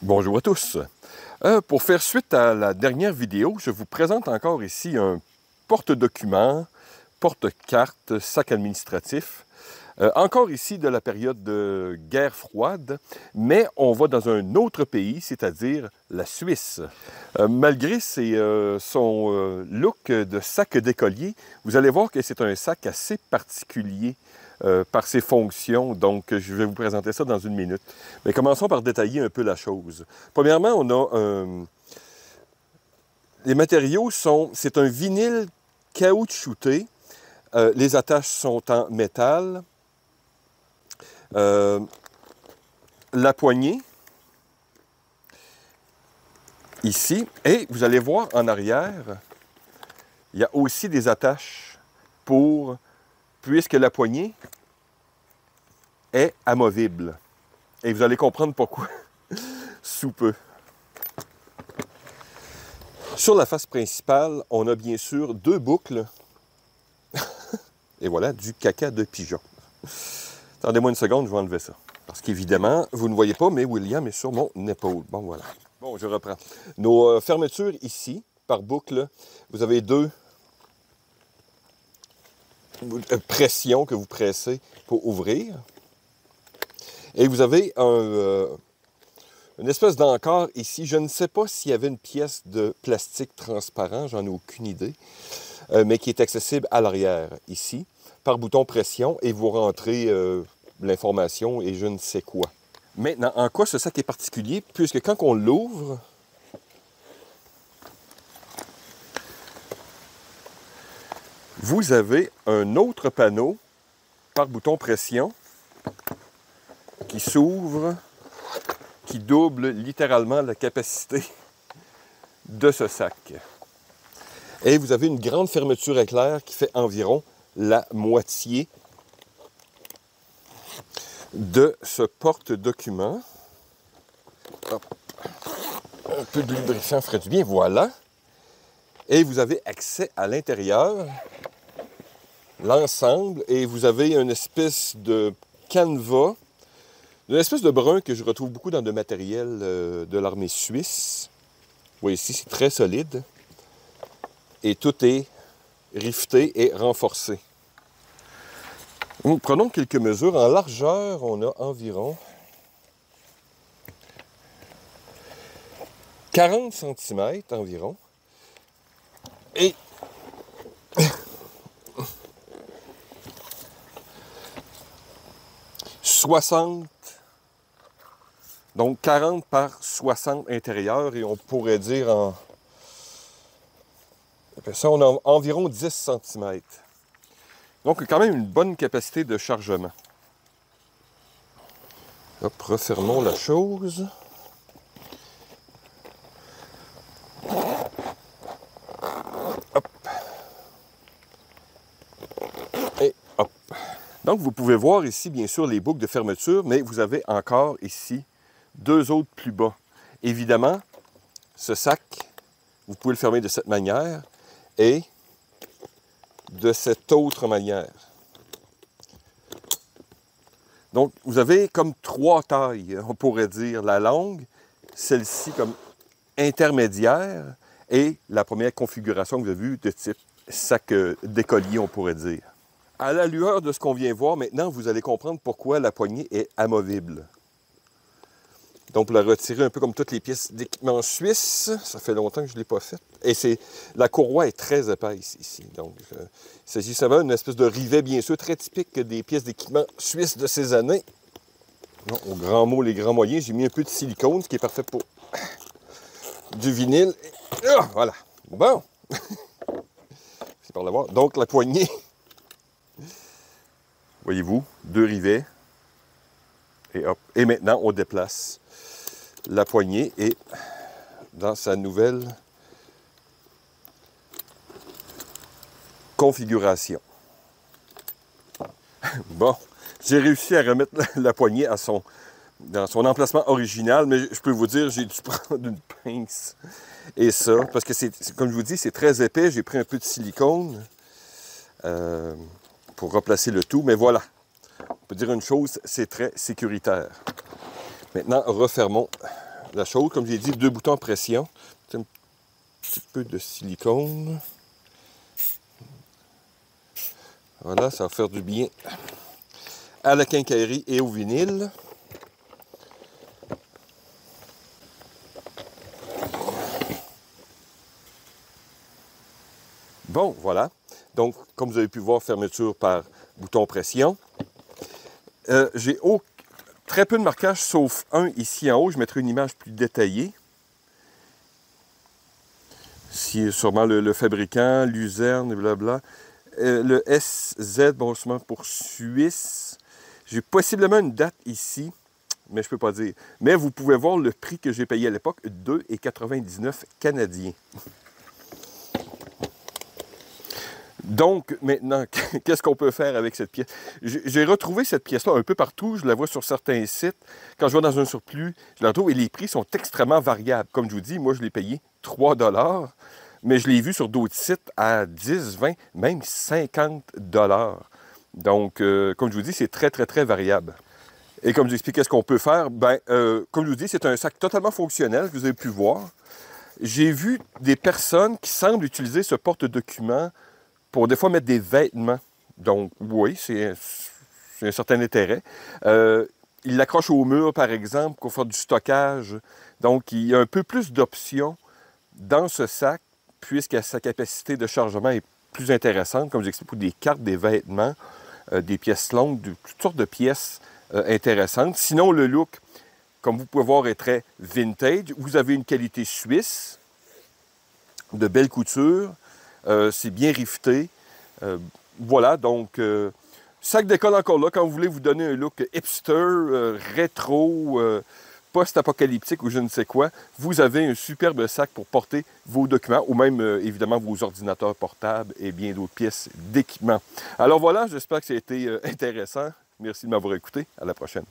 Bonjour à tous. Pour faire suite à la dernière vidéo, je vous présente encore ici un porte-document, porte-carte, sac administratif. Encore ici de la période de guerre froide, mais on va dans un autre pays, c'est-à-dire la Suisse. Malgré son look de sac d'écolier, vous allez voir que c'est un sac assez particulier. Par ses fonctions. Donc, je vais vous présenter ça dans une minute. Mais commençons par détailler un peu la chose. Premièrement, on a les matériaux c'est un vinyle caoutchouté. Les attaches sont en métal. La poignée, ici. Et vous allez voir en arrière, il y a aussi des attaches puisque la poignée est amovible. Et vous allez comprendre pourquoi sous peu. Sur la face principale, on a bien sûr deux boucles. Et voilà, du caca de pigeon. Attendez-moi une seconde, je vais enlever ça. Parce qu'évidemment, vous ne voyez pas, mais William est sur mon épaule. Bon, voilà. Bon, je reprends. Nos fermetures ici, par boucle, vous avez deux pressions que vous pressez pour ouvrir. Et vous avez une espèce d'encart ici. Je ne sais pas s'il y avait une pièce de plastique transparent, j'en ai aucune idée, mais qui est accessible à l'arrière, ici, par bouton pression, et vous rentrez l'information et je ne sais quoi. Maintenant, en quoi ce sac est particulier? Puisque quand on l'ouvre, vous avez un autre panneau par bouton pression qui s'ouvre, qui double littéralement la capacité de ce sac. Et vous avez une grande fermeture éclair qui fait environ la moitié de ce porte-document. Un peu de lubrifiant ferait du bien, voilà. Et vous avez accès à l'intérieur, l'ensemble, et vous avez une espèce de canevas, une espèce de brun que je retrouve beaucoup dans le matériel de l'armée suisse. Vous voyez ici, c'est très solide. Et tout est rifté et renforcé. Donc, prenons quelques mesures. En largeur, on a environ 40 cm environ. Et donc 40 par 60 intérieur, et on pourrait dire ça, on a environ 10 cm. Donc, quand même une bonne capacité de chargement. Hop, refermons la chose. Hop. Et hop. Donc, vous pouvez voir ici, bien sûr, les boucles de fermeture, mais vous avez encore ici deux autres plus bas. Évidemment, ce sac, vous pouvez le fermer de cette manière et de cette autre manière. Donc, vous avez comme trois tailles, on pourrait dire. La longue, celle-ci comme intermédiaire, et la première configuration que vous avez vue de type sac d'écolier, on pourrait dire. À la lueur de ce qu'on vient voir, maintenant, vous allez comprendre pourquoi la poignée est amovible. Donc, pour la retirer un peu comme toutes les pièces d'équipement suisse, ça fait longtemps que je ne l'ai pas fait. Et la courroie est très épaisse ici. Donc, il s'agit simplement d'une espèce de rivet, bien sûr, très typique des pièces d'équipement suisse de ces années. Non, au grand mot, les grands moyens, j'ai mis un peu de silicone, ce qui est parfait pour du vinyle. Ah, voilà. Bon. C'est par là voir. Donc, la poignée, voyez-vous, deux rivets. Et hop. Et maintenant, on déplace la poignée et dans sa nouvelle configuration. Bon, j'ai réussi à remettre la poignée dans son emplacement original, mais je peux vous dire, j'ai dû prendre une pince et ça, parce que comme je vous dis, c'est très épais. J'ai pris un peu de silicone pour replacer le tout, mais voilà. On peut dire une chose, c'est très sécuritaire. Maintenant, refermons la chose. Comme j'ai dit, 2 boutons à pression. Un petit peu de silicone. Voilà, ça va faire du bien à la quincaillerie et au vinyle. Bon, voilà. Donc, comme vous avez pu voir, fermeture par bouton pression. J'ai très peu de marquage, sauf un ici en haut. Je mettrai une image plus détaillée. Ici, sûrement le fabricant, Luzerne, blabla. Le SZ, bon, sûrement pour Suisse. J'ai possiblement une date ici, mais je ne peux pas dire. Mais vous pouvez voir le prix que j'ai payé à l'époque, 2,99 canadiens. Donc, maintenant, qu'est-ce qu'on peut faire avec cette pièce? J'ai retrouvé cette pièce-là un peu partout. Je la vois sur certains sites. Quand je vais dans un surplus, je la retrouve et les prix sont extrêmement variables. Comme je vous dis, moi, je l'ai payé 3 $, mais je l'ai vu sur d'autres sites à 10, 20, même 50 $. Donc, comme je vous dis, c'est très, très, très variable. Et comme je vous explique, qu'est-ce qu'on peut faire? Bien, comme je vous dis, c'est un sac totalement fonctionnel que vous avez pu voir. J'ai vu des personnes qui semblent utiliser ce porte-documents pour des fois mettre des vêtements. Donc, oui, c'est un certain intérêt. Il l'accroche au mur, par exemple, pour faire du stockage. Donc, il y a un peu plus d'options dans ce sac, puisque sa capacité de chargement est plus intéressante, comme j'explique, pour des cartes, des vêtements, des pièces longues, toutes sortes de pièces intéressantes. Sinon, le look, comme vous pouvez voir, est très vintage. Vous avez une qualité suisse, de belle couture. C'est bien rifté. Voilà, donc, sac d'école encore là, quand vous voulez vous donner un look hipster, rétro, post-apocalyptique ou je ne sais quoi, vous avez un superbe sac pour porter vos documents ou même, évidemment, vos ordinateurs portables et bien d'autres pièces d'équipement. Alors voilà, j'espère que ça a été intéressant. Merci de m'avoir écouté. À la prochaine.